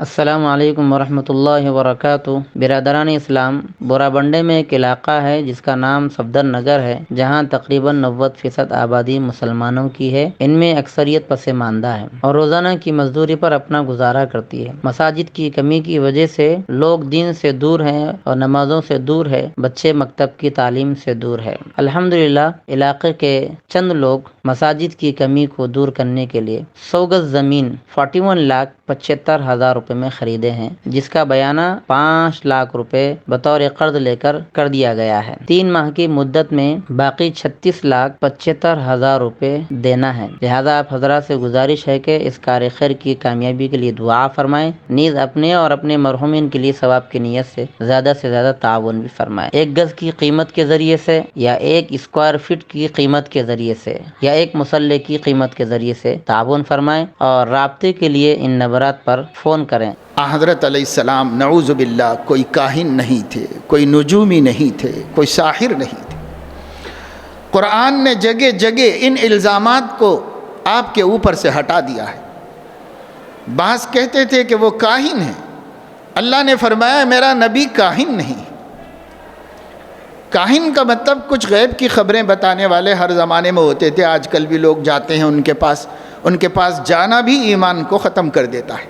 السلام علیکم ورحمۃ اللہ وبرکاتہ۔ برادران اسلام، بورا بنڈے میں ایک علاقہ ہے جس کا نام صفدر نگر ہے، جہاں تقریباً 90% آبادی مسلمانوں کی ہے۔ ان میں اکثریت پسماندہ ہے اور روزانہ کی مزدوری پر اپنا گزارا کرتی ہے۔ مساجد کی کمی کی وجہ سے لوگ دین سے دور ہیں اور نمازوں سے دور ہے، بچے مکتب کی تعلیم سے دور ہے۔ الحمدللہ علاقے کے چند لوگ مساجد کی کمی کو دور کرنے کے لیے 100 گز زمین 41,75,000 روپے میں خریدے ہیں، جس کا بیانہ 5 لاکھ روپے بطور قرض لے کر دیا گیا ہے۔ 3 ماہ کی مدت میں باقی 36,75,000 روپے دینا ہے۔ لہذا آپ حضرات سے گزارش ہے کہ اس کار خیر کی کامیابی کے لیے دعا فرمائیں، نیز اپنے اور اپنے مرحومین کے لیے ثواب کی نیت سے زیادہ تعاون بھی فرمائیں۔ 1 گز کی قیمت کے ذریعے سے یا 1 اسکوائر فٹ کی قیمت کے ذریعے سے یا 1 مسلح کی قیمت کے ذریعے سے تعاون فرمائیں اور رابطے کے لیے ان نمبرات پر فون کریں۔ حضرت علیہ السلام نعوذ باللہ کوئی کاہن نہیں تھے، کوئی نجومی نہیں تھے، کوئی ساحر نہیں تھے۔ قرآن نے جگہ جگہ ان الزامات کو آپ کے اوپر سے ہٹا دیا ہے۔ بعض کہتے تھے کہ وہ کاہن ہیں، اللہ نے فرمایا میرا نبی کاہن نہیں۔ کاہن کا مطلب کچھ غیب کی خبریں بتانے والے ہر زمانے میں ہوتے تھے، آج کل بھی لوگ جاتے ہیں ان کے پاس جانا بھی ایمان کو ختم کر دیتا ہے۔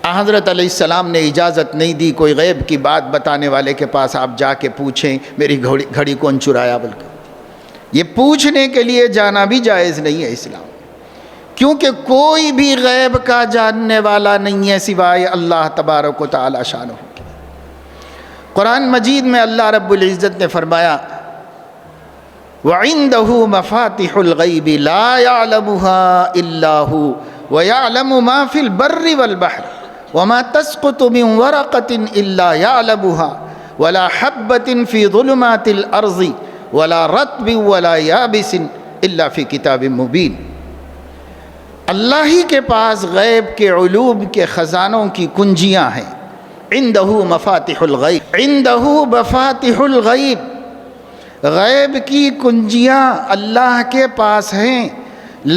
حضرت علیہ السلام نے اجازت نہیں دی کوئی غیب کی بات بتانے والے کے پاس آپ جا کے پوچھیں میری گھڑی کون چرایا، بلکہ یہ پوچھنے کے لیے جانا بھی جائز نہیں ہے اسلام، کیونکہ کوئی بھی غیب کا جاننے والا نہیں ہے سوائے اللہ تبارک و تعالی شانہ۔ قرآن مجید میں اللہ رب العزت نے فرمایا وَعِندَهُ مَفَاتِحُ الْغَيْبِ لَا يَعْلَمُهَا إِلَّا هُوَ وَيَعْلَمُ مَا فِي الْبَرِّ وَالْبَحْرِ وَمَا تَسْقُطُ مِنْ وَرَقَةٍ إِلَّا يَعْلَمُهَا وَلَا حَبَّةٍ فِي ظُلُمَاتِ الْأَرْضِ وَلَا رَطْبٍ وَلَا يَابِسٍ إِلَّا فِي كِتَابٍ مُبِينٍ۔ اللہ ہی کے پاس غیب کے علوم کے خزانوں کی کنجیاں ہیں۔ عندہ مفاتح الغیب، عندہ مفاتح الغیب، غیب کی کنجیاں اللہ کے پاس ہیں۔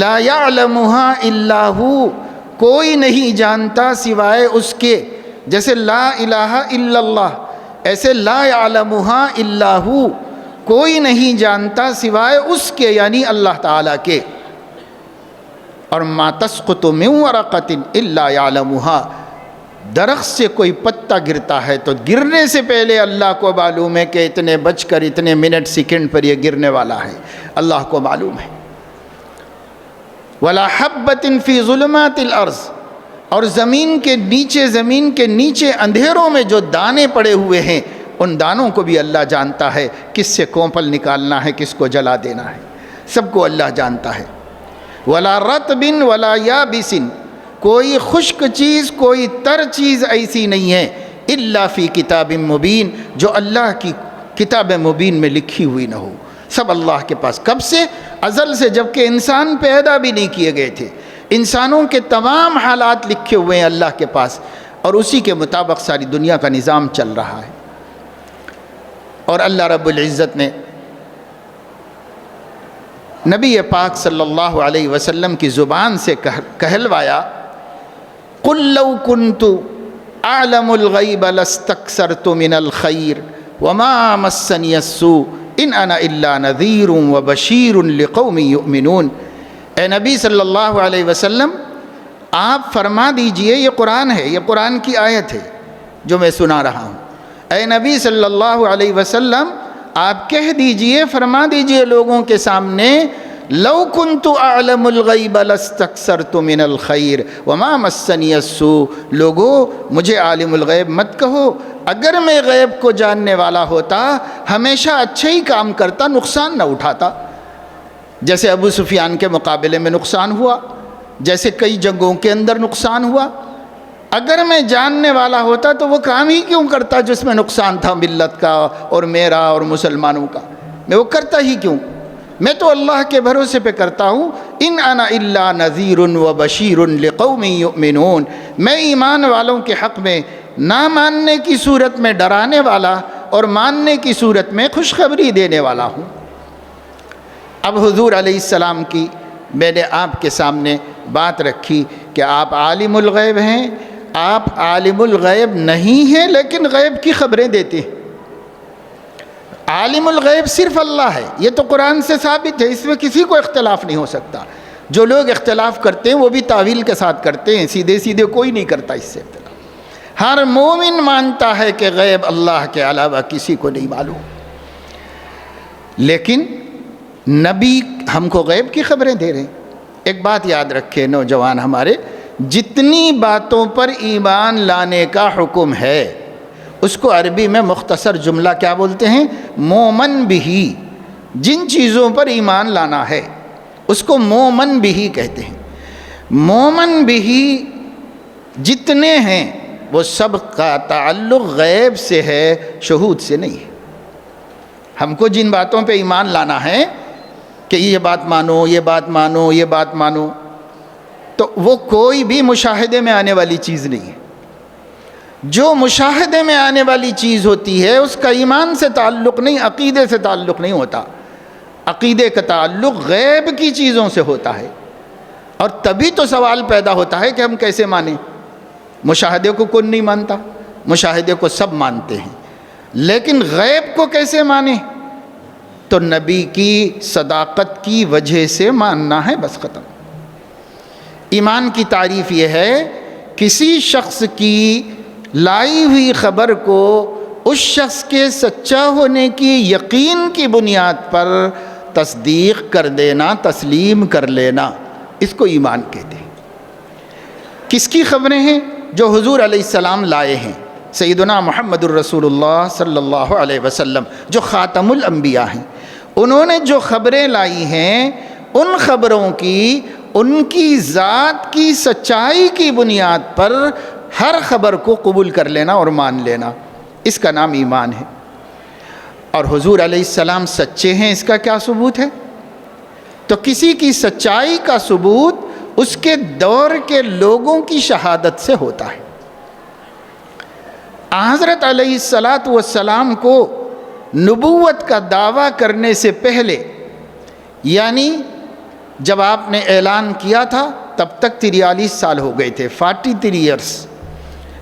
لا یعلمها الا ہو، کوئی نہیں جانتا سوائے اس کے۔ جیسے لا الہ الا اللہ، ایسے لا یعلمها الا ہو، کوئی نہیں جانتا سوائے اس کے، یعنی اللہ تعالیٰ کے۔ اور ما تسقط من ورقۃ الا یعلمها، درخت سے کوئی پتا گرتا ہے تو گرنے سے پہلے اللہ کو معلوم ہے کہ اتنے بج کر اتنے منٹ سیکنڈ پر یہ گرنے والا ہے، اللہ کو معلوم ہے۔ وَلَا حَبَّةٍ فِي ظُلُمَاتِ الْأَرْضِ، اور زمین کے نیچے اندھیروں میں جو دانے پڑے ہوئے ہیں ان دانوں کو بھی اللہ جانتا ہے، کس سے کونپل نکالنا ہے، کس کو جلا دینا ہے، سب کو اللہ جانتا ہے۔ وَلَا رَطْبٍ وَلَا يَابِسٍ، کوئی خشک چیز کوئی تر چیز ایسی نہیں ہے الا فی کتاب مبین، جو اللہ کی کتاب مبین میں لکھی ہوئی نہ ہو۔ سب اللہ کے پاس کب سے؟ ازل سے، جب کہ انسان پیدا بھی نہیں کیے گئے تھے، انسانوں کے تمام حالات لکھے ہوئے ہیں اللہ کے پاس، اور اسی کے مطابق ساری دنیا کا نظام چل رہا ہے۔ اور اللہ رب العزت نے نبی پاک صلی اللہ علیہ وسلم کی زبان سے کہلوایا قُلْ لَوْ كُنْتُ أَعْلَمُ الْغَيْبَ لَاسْتَكْثَرْتُ مِنَ الْخَيْرِ وَمَا مَسَّنِيَ السُّوءُ إِنْ أَنَا إِلَّا نَذِيرٌ وَبَشِيرٌ لِقَوْمٍ يُؤْمِنُونَ۔ اے نبی صلی اللہ علیہ وسلم، آپ فرما دیجئے، یہ قرآن ہے، یہ قرآن کی آیت ہے جو میں سنا رہا ہوں۔ اے نبی صلی اللہ علیہ وسلم، آپ کہہ دیجئے، فرما دیجئے لوگوں کے سامنے لو کنت اعلم الغیب لاستکثرت من الخیر وما مسنی السوء، لوگو مجھے عالم الغیب مت کہو، اگر میں غیب کو جاننے والا ہوتا ہمیشہ اچھے ہی کام کرتا، نقصان نہ اٹھاتا۔ جیسے ابو سفیان کے مقابلے میں نقصان ہوا، جیسے کئی جنگوں کے اندر نقصان ہوا، اگر میں جاننے والا ہوتا تو وہ کام ہی کیوں کرتا جس میں نقصان تھا ملت کا اور میرا اور مسلمانوں کا، میں وہ کرتا ہی کیوں؟ میں تو اللہ کے بھروسے پہ کرتا ہوں۔ ان انا الا نذیر و بشیر لقوم یؤمنون، میں ایمان والوں کے حق میں نہ ماننے کی صورت میں ڈرانے والا اور ماننے کی صورت میں خوشخبری دینے والا ہوں۔ اب حضور علیہ السلام کی میں نے آپ کے سامنے بات رکھی کہ آپ عالم الغیب ہیں، آپ عالم الغیب نہیں ہیں لیکن غیب کی خبریں دیتے ہیں۔ عالم الغیب صرف اللہ ہے، یہ تو قرآن سے ثابت ہے، اس میں کسی کو اختلاف نہیں ہو سکتا۔ جو لوگ اختلاف کرتے ہیں وہ بھی تعویل کے ساتھ کرتے ہیں، سیدھے سیدھے کوئی نہیں کرتا اس سے اختلاف۔ ہر مومن مانتا ہے کہ غیب اللہ کے علاوہ کسی کو نہیں معلوم، لیکن نبی ہم کو غیب کی خبریں دے رہے ہیں۔ ایک بات یاد رکھے نوجوان ہمارے، جتنی باتوں پر ایمان لانے کا حکم ہے اس کو عربی میں مختصر جملہ کیا بولتے ہیں؟ مومن بہی۔ جن چیزوں پر ایمان لانا ہے اس کو مومن بہی کہتے ہیں۔ مومن بہی جتنے ہیں وہ سب کا تعلق غیب سے ہے، شہود سے نہیں ہے۔ ہم کو جن باتوں پہ ایمان لانا ہے کہ یہ بات مانو، یہ بات مانو، یہ بات مانو، تو وہ کوئی بھی مشاہدے میں آنے والی چیز نہیں ہے۔ جو مشاہدے میں آنے والی چیز ہوتی ہے اس کا ایمان سے تعلق نہیں، عقیدے سے تعلق نہیں ہوتا۔ عقیدے کا تعلق غیب کی چیزوں سے ہوتا ہے، اور تبھی تو سوال پیدا ہوتا ہے کہ ہم کیسے مانیں۔ مشاہدے کو کون نہیں مانتا؟ مشاہدے کو سب مانتے ہیں، لیکن غیب کو کیسے مانیں؟ تو نبی کی صداقت کی وجہ سے ماننا ہے، بس ختم۔ ایمان کی تعریف یہ ہے کسی شخص کی لائی ہوئی خبر کو اس شخص کے سچا ہونے کی یقین کی بنیاد پر تصدیق کر دینا، تسلیم کر لینا، اس کو ایمان کہتے ہیں۔ کس کی خبریں ہیں؟ جو حضور علیہ السلام لائے ہیں، سیدنا محمد الرسول اللہ صلی اللہ علیہ وسلم جو خاتم الانبیاء ہیں۔ انہوں نے جو خبریں لائی ہیں ان خبروں کی، ان کی ذات کی سچائی کی بنیاد پر ہر خبر کو قبول کر لینا اور مان لینا، اس کا نام ایمان ہے۔ اور حضور علیہ السلام سچے ہیں، اس کا کیا ثبوت ہے؟ تو کسی کی سچائی کا ثبوت اس کے دور کے لوگوں کی شہادت سے ہوتا ہے۔ حضرت علیہ السلام کو نبوت کا دعویٰ کرنے سے پہلے، یعنی جب آپ نے اعلان کیا تھا تب تک 43 سال ہو گئے تھے، 43 ایئرس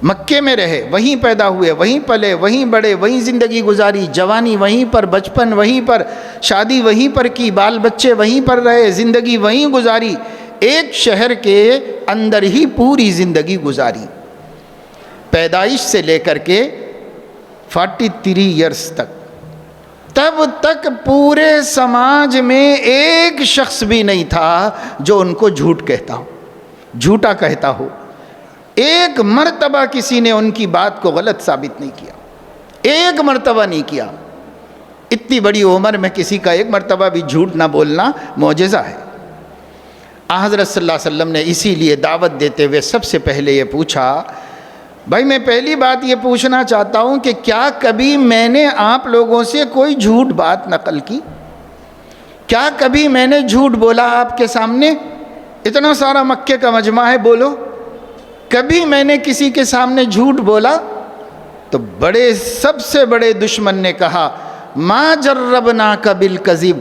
مکے میں رہے، وہیں پیدا ہوئے، وہیں پلے، وہیں بڑے، وہیں زندگی گزاری، جوانی وہیں پر، بچپن وہیں پر، شادی وہیں پر کی، بال بچے وہیں پر رہے، زندگی وہیں گزاری، ایک شہر کے اندر ہی پوری زندگی گزاری، پیدائش سے لے کر کے 43 ایئرس تک۔ تب تک پورے سماج میں ایک شخص بھی نہیں تھا جو ان کو جھوٹ کہتا ہو، جھوٹا کہتا ہو۔ ایک مرتبہ کسی نے ان کی بات کو غلط ثابت نہیں کیا، ایک مرتبہ نہیں کیا۔ اتنی بڑی عمر میں کسی کا ایک مرتبہ بھی جھوٹ نہ بولنا معجزہ ہے۔ حضرت صلی اللہ علیہ وسلم نے اسی لیے دعوت دیتے ہوئے سب سے پہلے یہ پوچھا، بھائی میں پہلی بات یہ پوچھنا چاہتا ہوں کہ کیا کبھی میں نے آپ لوگوں سے کوئی جھوٹ بات نقل کی؟ کیا کبھی میں نے جھوٹ بولا آپ کے سامنے؟ اتنا سارا مکے کا مجمع ہے، بولو کبھی میں نے کسی کے سامنے جھوٹ بولا؟ تو سب سے بڑے دشمن نے کہا، ما جربناک بالکذب،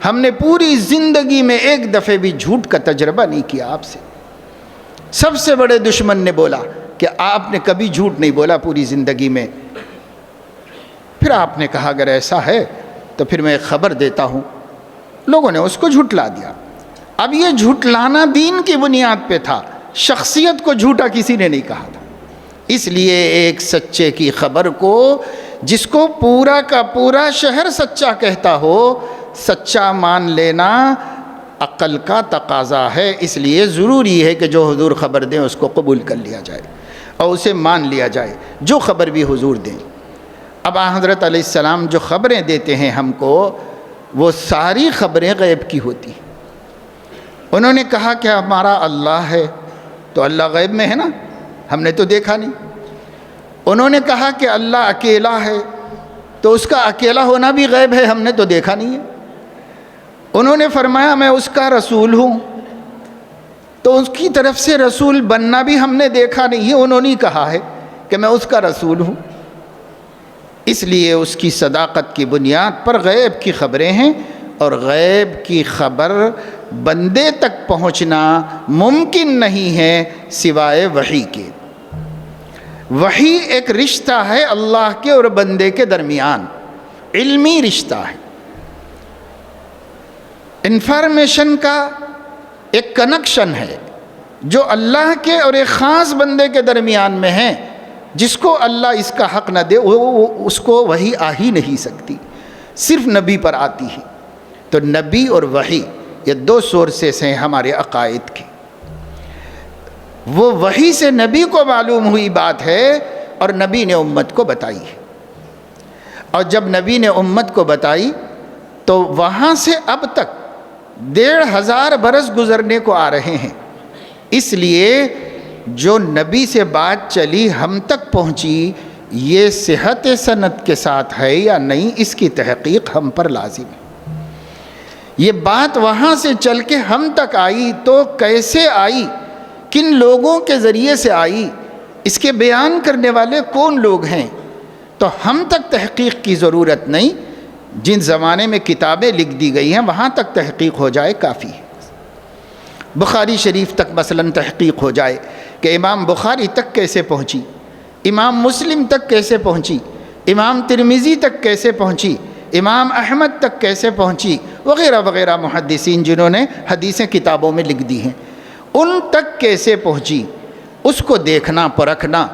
ہم نے پوری زندگی میں ایک دفعہ بھی جھوٹ کا تجربہ نہیں کیا آپ سے۔ سب سے بڑے دشمن نے بولا کہ آپ نے کبھی جھوٹ نہیں بولا پوری زندگی میں۔ پھر آپ نے کہا اگر ایسا ہے تو پھر میں ایک خبر دیتا ہوں۔ لوگوں نے اس کو جھٹلا دیا۔ اب یہ جھٹلانا دین کی بنیاد پہ تھا، شخصیت کو جھوٹا کسی نے نہیں کہا تھا۔ اس لیے ایک سچے کی خبر کو، جس کو پورا کا پورا شہر سچا کہتا ہو، سچا مان لینا عقل کا تقاضا ہے۔ اس لیے ضروری ہے کہ جو حضور خبر دیں اس کو قبول کر لیا جائے اور اسے مان لیا جائے، جو خبر بھی حضور دیں۔ اب حضرت علیہ السلام جو خبریں دیتے ہیں ہم کو، وہ ساری خبریں غیب کی ہوتی ہیں۔ انہوں نے کہا کہ ہمارا اللہ ہے، تو اللہ غیب میں ہے نا، ہم نے تو دیکھا نہیں۔ انہوں نے کہا کہ اللہ اکیلا ہے، تو اس کا اکیلا ہونا بھی غیب ہے، ہم نے تو دیکھا نہیں ہے۔ انہوں نے فرمایا میں اس کا رسول ہوں، تو اس کی طرف سے رسول بننا بھی ہم نے دیکھا نہیں ہے، انہوں نے کہا ہے کہ میں اس کا رسول ہوں۔ اس لیے اس کی صداقت کی بنیاد پر غیب کی خبریں ہیں، اور غیب کی خبر بندے تک پہنچنا ممکن نہیں ہے سوائے وحی کے۔ وحی ایک رشتہ ہے اللہ کے اور بندے کے درمیان، علمی رشتہ ہے، انفارمیشن کا ایک کنیکشن ہے جو اللہ کے اور ایک خاص بندے کے درمیان میں ہے، جس کو اللہ اس کا حق نہ دے اس کو وحی آ ہی نہیں سکتی، صرف نبی پر آتی ہے۔ تو نبی اور وحی یہ دو سورسز ہیں ہمارے عقائد کے۔ وہ وحی سے نبی کو معلوم ہوئی بات ہے اور نبی نے امت کو بتائی ہے، اور جب نبی نے امت کو بتائی تو وہاں سے اب تک 1500 برس گزرنے کو آ رہے ہیں، اس لیے جو نبی سے بات چلی ہم تک پہنچی، یہ صحت سند کے ساتھ ہے یا نہیں، اس کی تحقیق ہم پر لازم ہے۔ یہ بات وہاں سے چل کے ہم تک آئی تو کیسے آئی، کن لوگوں کے ذریعے سے آئی، اس کے بیان کرنے والے کون لوگ ہیں، تو ہم تک تحقیق کی ضرورت نہیں، جن زمانے میں کتابیں لکھ دی گئی ہیں وہاں تک تحقیق ہو جائے کافی ہے۔ بخاری شریف تک مثلاً تحقیق ہو جائے کہ امام بخاری تک کیسے پہنچی، امام مسلم تک کیسے پہنچی، امام ترمذی تک کیسے پہنچی، امام احمد تک کیسے پہنچی، وغیرہ وغیرہ محدثین جنہوں نے حدیثیں کتابوں میں لکھ دی ہیں، ان تک کیسے پہنچی، اس کو دیکھنا پرکھنا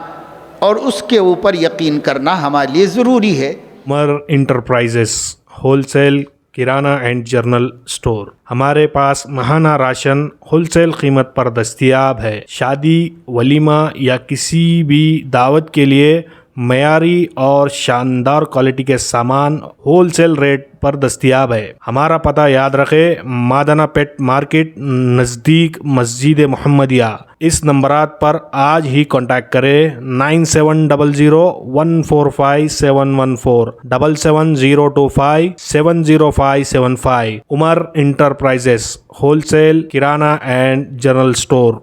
اور اس کے اوپر یقین کرنا ہمارے لیے ضروری ہے۔ Umar enterprises wholesale kirana and general store. ہمارے پاس ماہانہ راشن ہول سیل قیمت پر دستیاب ہے۔ شادی، ولیمہ یا کسی بھی دعوت کے لیے معیاری اور شاندار کوالٹی کے سامان ہول سیل ریٹ پر دستیاب ہے۔ ہمارا پتہ یاد رکھے، مادانہ پیٹ مارکیٹ نزدیک مسجد محمدیہ۔ اس نمبرات پر آج ہی کانٹیکٹ کریں، 9700145714 770257055۔ Umar enterprises wholesale kirana and general store.